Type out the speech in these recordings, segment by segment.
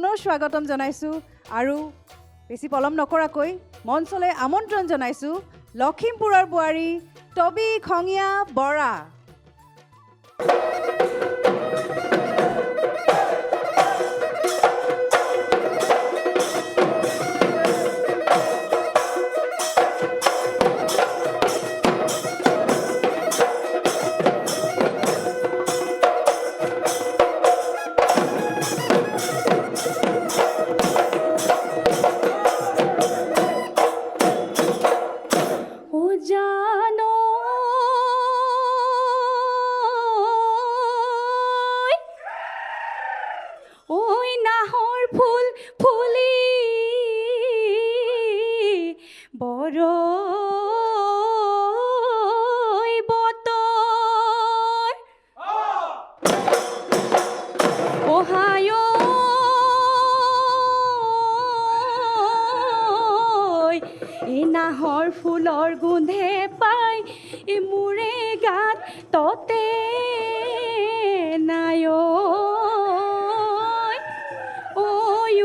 পুনৰ স্বাগতম জনাইছোঁ আৰু বেছি পলম নকৰাকৈ মঞ্চলৈ আমন্ত্ৰণ জনাইছোঁ লখিমপুৰৰ বোৱাৰী টবি খঙীয়া বৰা। নাহৰ ফুলৰ গোন্ধে পাই মোৰে গাত ততে নাই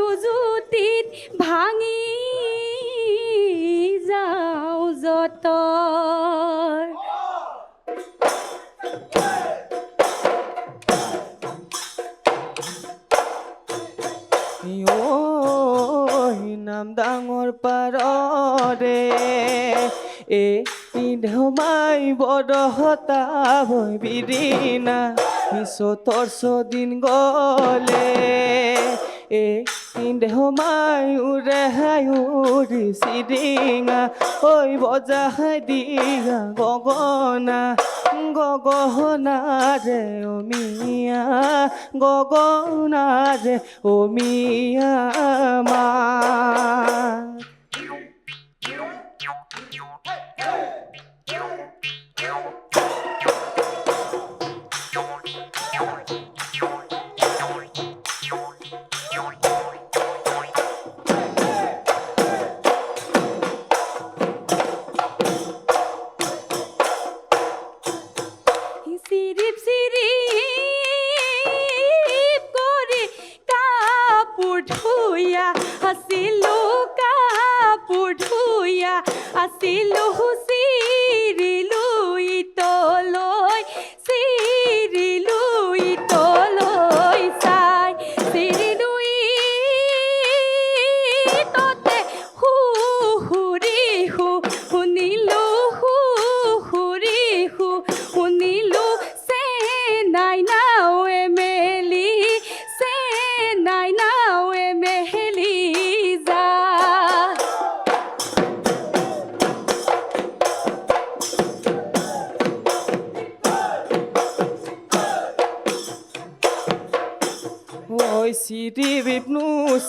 উজুতিত ভাঙি যাওঁ যতৰ। নাম ডাঙৰ পাৰৰে ঢমাই বৰহতা ভৈ বিৰিণা চতৰ ছদিন গলে ঢমাই উৰেহাই উৰি চিৰিঙা ঐ বজাই দিয়া গগনা গগনাৰে অমিয়া গগনাৰে অমিয়া মা।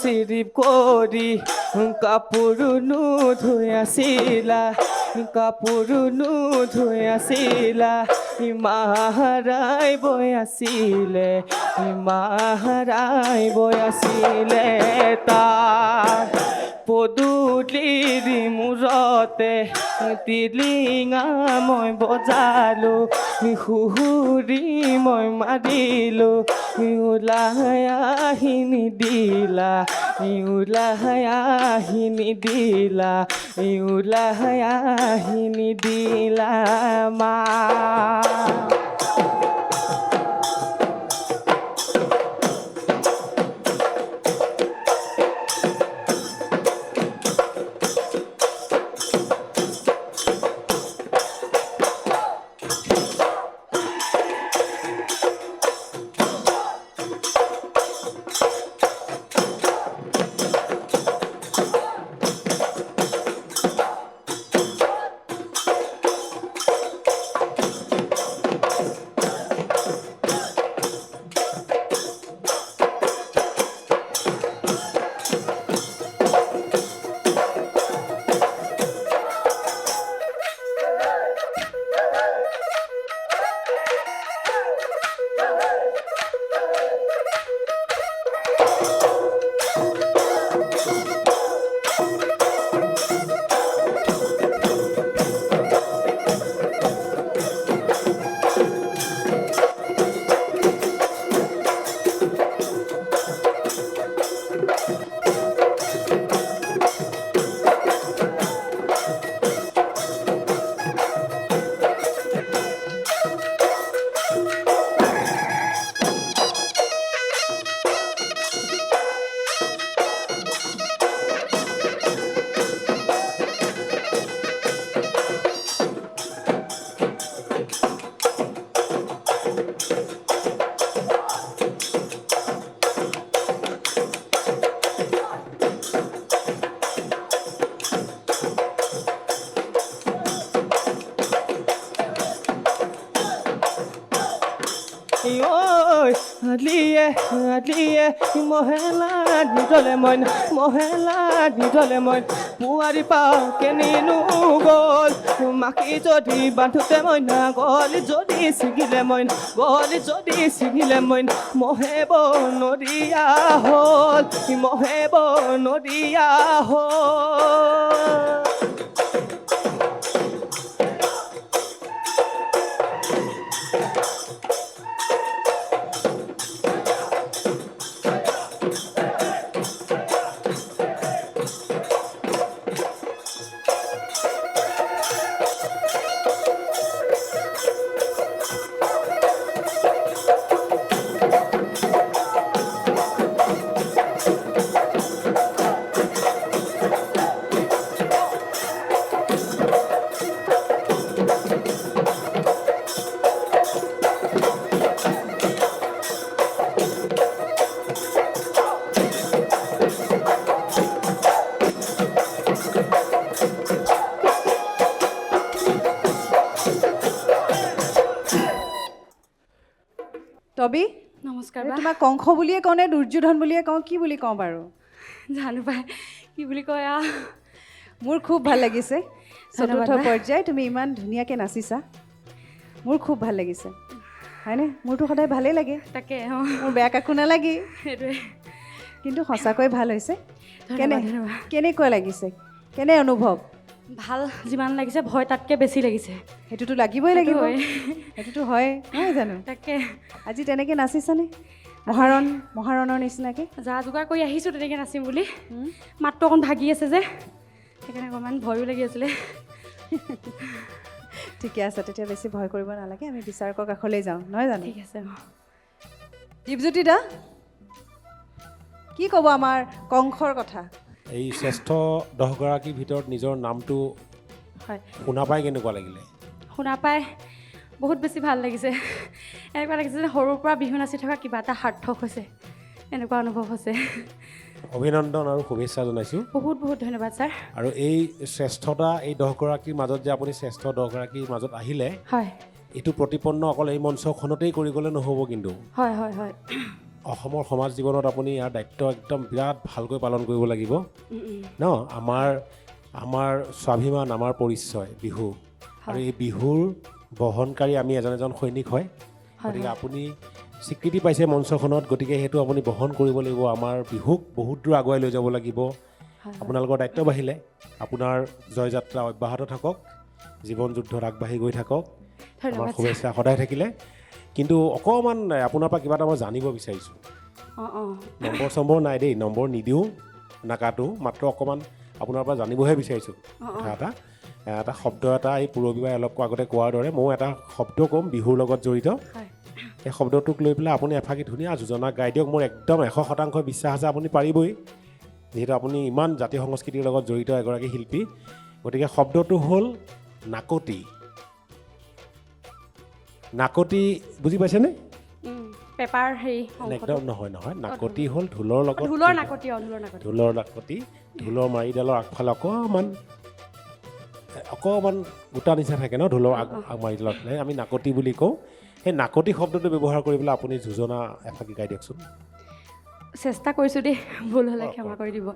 চিৰিপ কৰি কাপোৰ ধুই আছিলা কাপোৰ ধুই আছিলা মাহাৰাই বৈ আছিলে মাহাৰাই বৈ আছিলে তাৰ পদূলিৰ মূৰতে টিলিঙা মই বজালোঁ সুহুৰি মই মাৰিলোঁ ওলাই আহি নিদিলা ওলাই আহি নিদিলা ওলাই আহি নিদিলা মা। ঐ আদলিয়ে মহেলা নিদলে মইন মহেলা নিদলে মইন পুৱাৰী পাওঁ কেনিনো গ'ল মাখি যদি বান্ধোতে মইনা গলি যদি ছিগিলে মইন গলি যদি ছিগিলে মইন মহেব নদীয়া হ'ল মহেব নদীয়া হ'ল টবি নমস্কাৰ এই বা তোমাক কংস বুলিয়ে কওঁ নে দুৰ্যোধন বুলিয়ে কওঁ কি বুলি কওঁ বাৰু জানো পাই কি বুলি কয় মোৰ খুব ভাল লাগিছে চতুৰ্থ ধন্যবাদ, পৰ্যায় তুমি ইমান ধুনীয়াকৈ নাচিছা মোৰ খুব ভাল লাগিছে হয়নে মোৰতো সদায় ভালেই লাগে তাকে মোৰ বেয়া কাকো নালাগে সেইটোৱে কিন্তু সঁচাকৈ ভাল হৈছে ধন্যবাদ, ধন্যবাদ। কেনেকুৱা লাগিছে কেনে অনুভৱ ভাল যিমান লাগিছে ভয় তাতকৈ বেছি লাগিছে সেইটোতো লাগিবই লাগিব হয়। সেইটোতো হয় নহয় জানো তাকে আজি তেনেকৈ নাচিছানে মহাৰণৰ নিচিনাকৈ যা যোগাৰ কৰি আহিছোঁ তেনেকৈ নাচিম বুলি মাতটো অকণ ভাগি আছে যে সেইকাৰণে অকণমান ভয়ো লাগি আছিলে ঠিকে আছে তেতিয়া বেছি ভয় কৰিব নালাগে আমি বিচাৰকৰ কাষলৈ যাওঁ নহয় জানো ঠিক আছে দীপজ্যোতি দা কি ক'ব আমাৰ কংসৰ কথা এই শ্ৰেষ্ঠ 10গৰাকীৰ ভিতৰত নিজৰ নামটো হয় শুনা পাই কেনেকুৱা লাগিলে শুনা পাই বহুত বেছি ভাল লাগিছে এনেকুৱা লাগিছে যে সৰুৰ পৰা বিহু নাচি থকা কিবা এটা সাৰ্থক হৈছে এনেকুৱা অনুভৱ হৈছে অভিনন্দন আৰু শুভেচ্ছা জনাইছোঁ বহুত বহুত ধন্যবাদ ছাৰ আৰু এই শ্ৰেষ্ঠতা এই 10গৰাকীৰ মাজত যে আপুনি শ্ৰেষ্ঠ 10গৰাকীৰ মাজত আহিলে হয় এইটো প্ৰতিপন্ন অকল এই মঞ্চখনতেই কৰি গ'লে নহ'ব কিন্তু হয় হয় হয় অসমৰ সমাজ জীৱনত আপুনি ইয়াৰ দায়িত্ব একদম বিৰাট ভালকৈ পালন কৰিব লাগিব ন আমাৰ স্বাভিমান আমাৰ পৰিচয় বিহু আৰু এই বিহুৰ বহনকাৰী আমি এজন এজন সৈনিক হয় গতিকে আপুনি স্বীকৃতি পাইছে মঞ্চখনত গতিকে সেইটো আপুনি বহন কৰিব লাগিব আমাৰ বিহুক বহুত দূৰ আগুৱাই লৈ যাব লাগিব আপোনালোকৰ দায়িত্ব বাঢ়িলে আপোনাৰ জয়যাত্ৰা অব্যাহত থাকক জীৱন যুদ্ধত আগবাঢ়ি গৈ থাকক আমাৰ শুভেচ্ছা সদায় থাকিলে কিন্তু অকণমান আপোনাৰ পৰা কিবা এটা মই জানিব বিচাৰিছোঁ নম্বৰ নাই দেই নম্বৰ নিদিওঁ নাকাটো মাত্ৰ অকণমান আপোনাৰ পৰা জানিবহে বিচাৰিছোঁ কথা এটা শব্দ এটা এই পূৰবীবাই অলপ আগতে কোৱাৰ দৰে ময়ো এটা শব্দ ক'ম বিহুৰ লগত জড়িত এই শব্দটোক লৈ পেলাই আপুনি এফাকি ধুনীয়া যোজনা গাই দিয়ক মোৰ একদম 100% বিশ্বাস আছে আপুনি পাৰিবই যিহেতু আপুনি ইমান জাতীয় সংস্কৃতিৰ লগত জড়িত এগৰাকী শিল্পী গতিকে শব্দটো হ'ল নাকতি নাকতি বুজি পাইছেনে পেপাৰ হেৰি একদম নহয় নাকতি হ'ল ঢোলৰ লগত ঢোলৰ নাকতি ঢোলৰ নাকতি ঢোলৰ মাৰিডালৰ আগফালে অকণমান গোটা নিচিনা থাকে ন ঢোলৰ মাৰিডালত আমি নাকতি বুলি কওঁ সেই নাকতি শব্দটো ব্যৱহাৰ কৰি পেলাই আপুনি যোজনা এফাকি গাই দিয়কচোন চেষ্টা কৰিছোঁ দেই ভুল হ'লে ক্ষমা কৰি দিব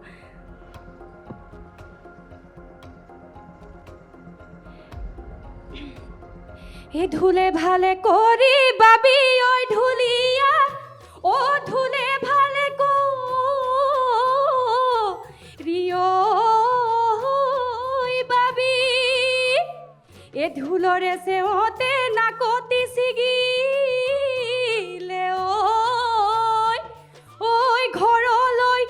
এই ঢোলে ভালে কৰি বাবি ঐ ঢুলিয়া ও ঢোলে ভালে কৰি বাবি এ ঢোলৰে চেওঁতে নাকতি ছিগিলে ঐ ঘৰলৈ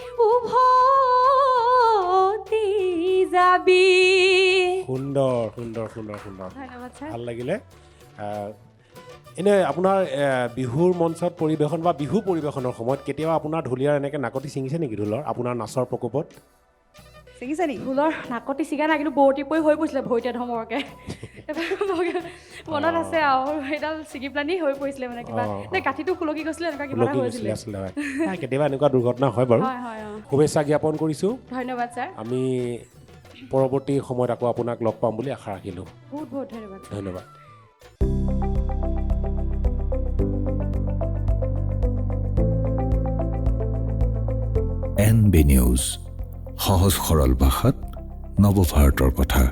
পাবি। সুন্দৰ সুন্দৰ সুন্দৰ সুন্দৰ ধন্যবাদ ছাৰ। ভাল লাগিলে এনে আপোনাৰ বিহুৰ মঞ্চত পৰিৱেশন বা বিহু পৰিৱেশনৰ সময়ত কেতিয়াবা আপোনাৰ ঢুলীয়াৰ এনেকৈ নাকতি ছিঙিছে নেকি ঢোলৰ আপোনাৰ নাচৰ প্ৰকোপত ছিঙিছে নেকি? ঢোলৰ নাকতি ছিগা নাই, কিন্তু বৰতি পৰি হৈ পৰিছিলে ভৰিতে ধমৰকে। মনত আছে আৰু সেইডাল ছিগি পেলানি হৈ পৰিছিলে মানে কিবা কাঠিটো খুলকি গৈছিলে এনেকুৱা কিবা এটা হৈছিলে। আছিলে কেতিয়াবা এনেকুৱা দুৰ্ঘটনা হয় বাৰু। হয় হয় অঁ শুভেচ্ছা জ্ঞাপন কৰিছোঁ। ধন্যবাদ ছাৰ। আমি পৰৱৰ্তী সময়ত আকৌ আপোনাক লগ পাম বুলি আশা ৰাখিলোঁ। বহুত বহুত ধন্যবাদ ছাৰ। ধন্যবাদ। NB নিউজ, সহজ সৰল ভাষাত নৱভাৰতৰ কথা।